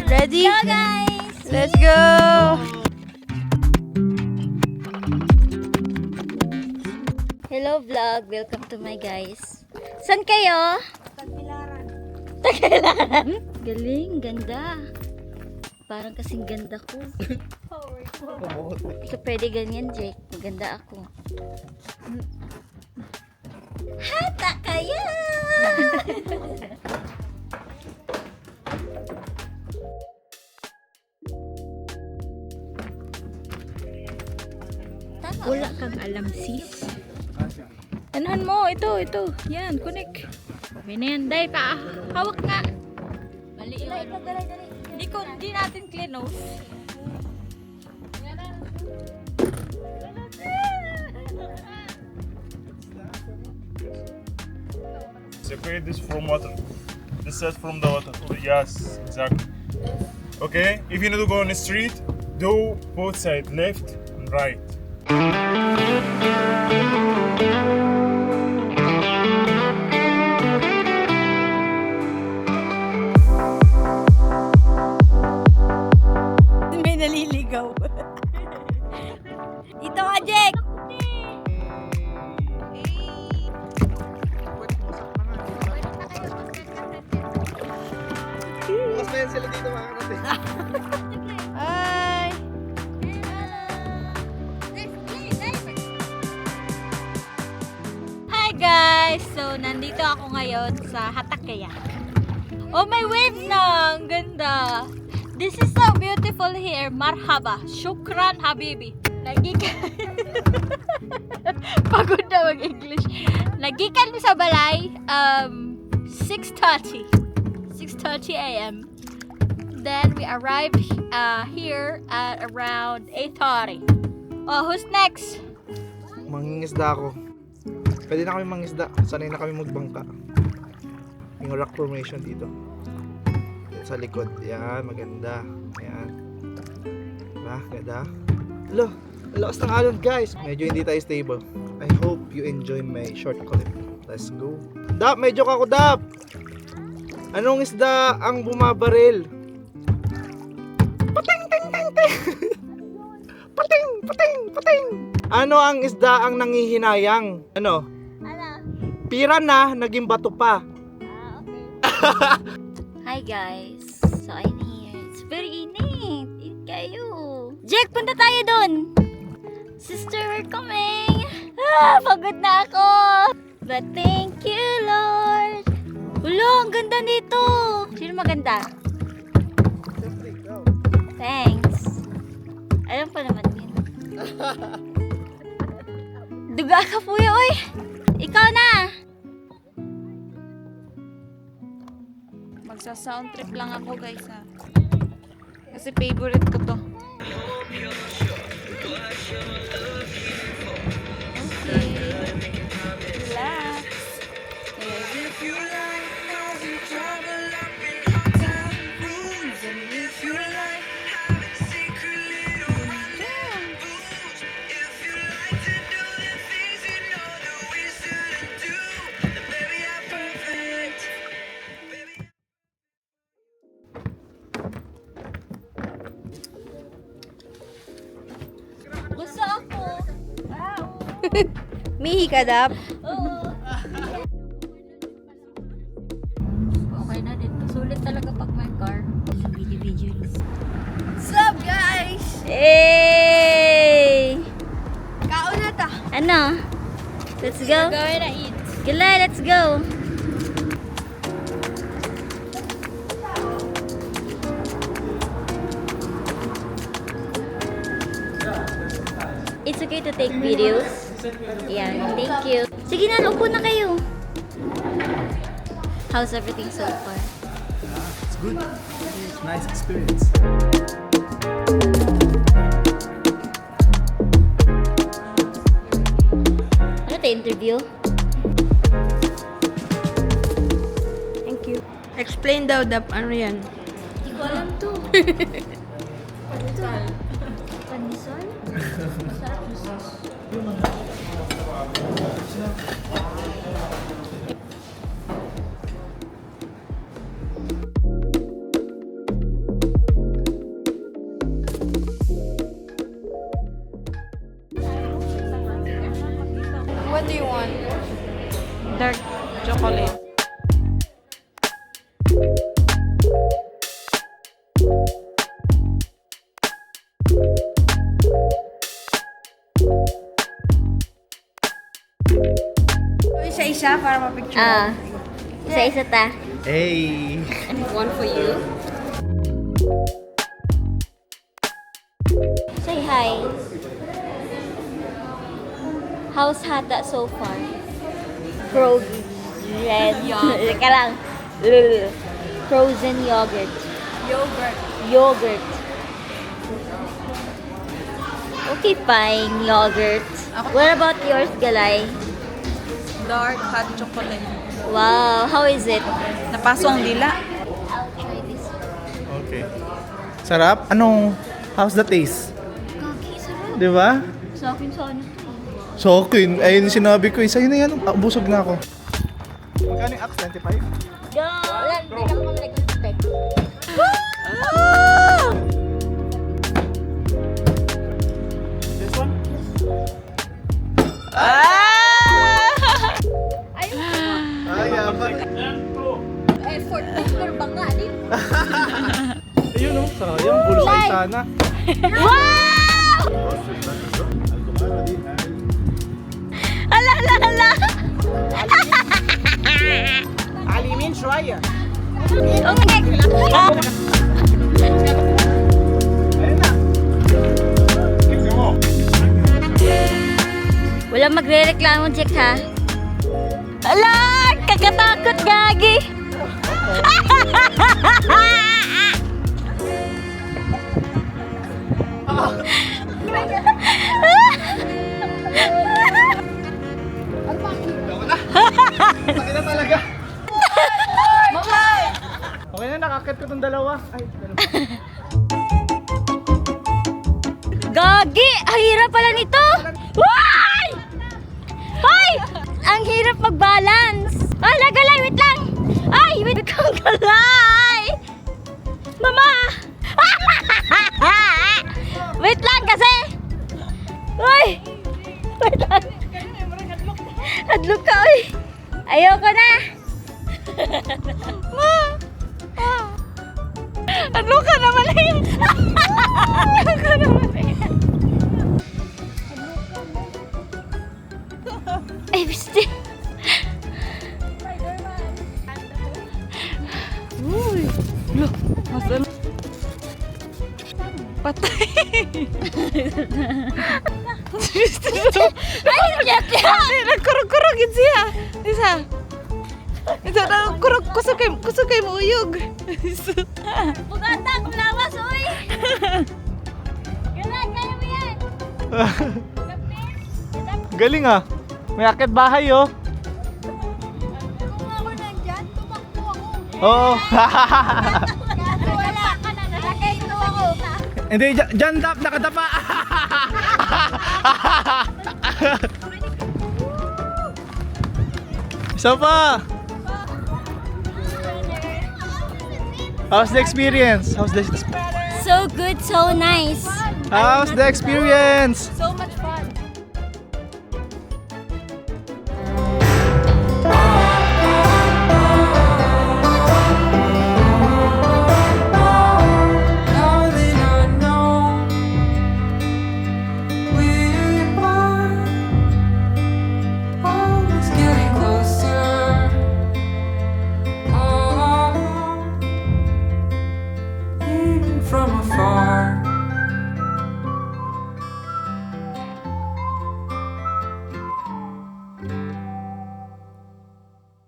Ready? Go guys! Let's go! Hello vlog, welcome to my guys. San kayo? Tagbilaran. Tagalaran? Galing, ganda. Parang kasing ganda ko. So pwede ganyan, Jake. Maganda ako. Hata kaya! Tama. Wala kang alam, sis. Anuhan mo, ito. Yan, connect. Okay na yan. Day, hawak nga. Mali yun. Hindi natin cleanose. Separate this from water. This is from the water. Oh, yes, exactly. Okay, if you need to go on the street, do both sides, left and right. May naliligaw. Ito ka, Jake! Mas na yan sila dito mga kapatid. Hi! Hi guys! So, nandito ako ngayon sa Hatakaya. Oh, may wave na! Ang ganda! This is so beautiful here. Marhaba. Shukran, habibi. Pagod na mag-English. Nagikan sa balay 6:30 a.m. Then we arrived here at around 8:30. Oh, who's next? Mangingisda ako. Pwede na kami mangisda. Sanay na kami magbangka. Yung rock formation dito. Yan sa likod. Yan, maganda. Yan. Diba? Ganda. Hello. Lakas ng alon guys. Medyo hindi tayo stable. I hope you enjoy my short clip. Let's go. Dap, medyo ako Dap. Anong isda ang bumabaril? Pating, ting, ting, ting. Pating, pating, pating. Ano ang isda ang nangihinayang? Ano? Ano? Pira na, naging bato pa. Hi guys. So I'm here. It's very init. Init kayo. Jake, punta tayo dun. Sister, we're coming. Pagod na ako. But thank you, Lord. Ulo, ang ganda nito. Sino maganda? Thanks. Alam pa naman yun. Duga ka po yun, oy. Ikaw na. Magsa-sound trip lang ako guys ha. Kasi favorite ko to. Okay. Relax. Gusto ako. Mihi ka, Dap. Oo. Okay na dito. Sulit talaga pag may car. Video. What's up, guys? Hey! Kaon na ta. Ano? Let's go. Gawin na eat. Gila, let's go. It's okay to take videos. Yeah, thank you. Sige na, upo na kayo. How's everything so far? It's good. It's a nice experience. Ano to, interview? Thank you. Explain daw, Dap. Ano yan? Hindi ko alam to. Panisal. Panisal? Masarap yung sauce. isa-isa para mapicture. Ah. Isa-isa ta. Hey! One for you. Say hi. How's Hata so far? Frozen. Teka lang. Frozen yogurt. Yogurt. Okay, fine. Yogurt. What about yours, Galay? Dark hot chocolate. Wow, how is it? Napaso ang dila. I'll try this. Okay. Sarap? Anong, how's the taste? Kaki, sarap. Di ba? Sa akin sa ano to. So, akin, ayun yung sinabi ko, sa'yo na yan, busog na ako. Magkano yung axe? 25? Go! Wala, hindi lang kami nag-expect. This one? Ay, yaman. Effort maker ba nga, di? Ayun o, sayang, bulsay sana. Wow! Ala, ala, ala! Alimin, شوية. Okay. Ayun na. Walang magre-reklamo, Jack, ha? Ala! Kakatakot, gagi! Sakit na talaga. Okay na, nakakit ko tong dalawa. Ay, dalawa. Gagi! Ang hirap pala nito! Why? Hoy! Ang hirap mag-balance! Ala, Galay! Wait lang! Ay! Wait kang Galay! Mama! Wait lang kasi! Uy! Wait lang! Hadlok ka, uy! Ayoko na! Ma! Hadlok ka naman eh! Hadlok ka naman eh! Ay, biste! Uy. Look, masal. Patay. Ay, yak! Nagkurog-kurog yun siya. Isa. Isa na kusukay mo uyog. Bugata, kulawas, uy! Galay, kaya mo yan! Galing ah. May akit bahay oh. Kung ako nandyan, tumakbo ako. Oo. Wala ka na, nakakaito ako. Hindi, dyan nakatapa. Isa pa. How's the experience? So good, so nice. How's the experience? So much fun. Now that I know we are always getting closer. Oh, even from afar.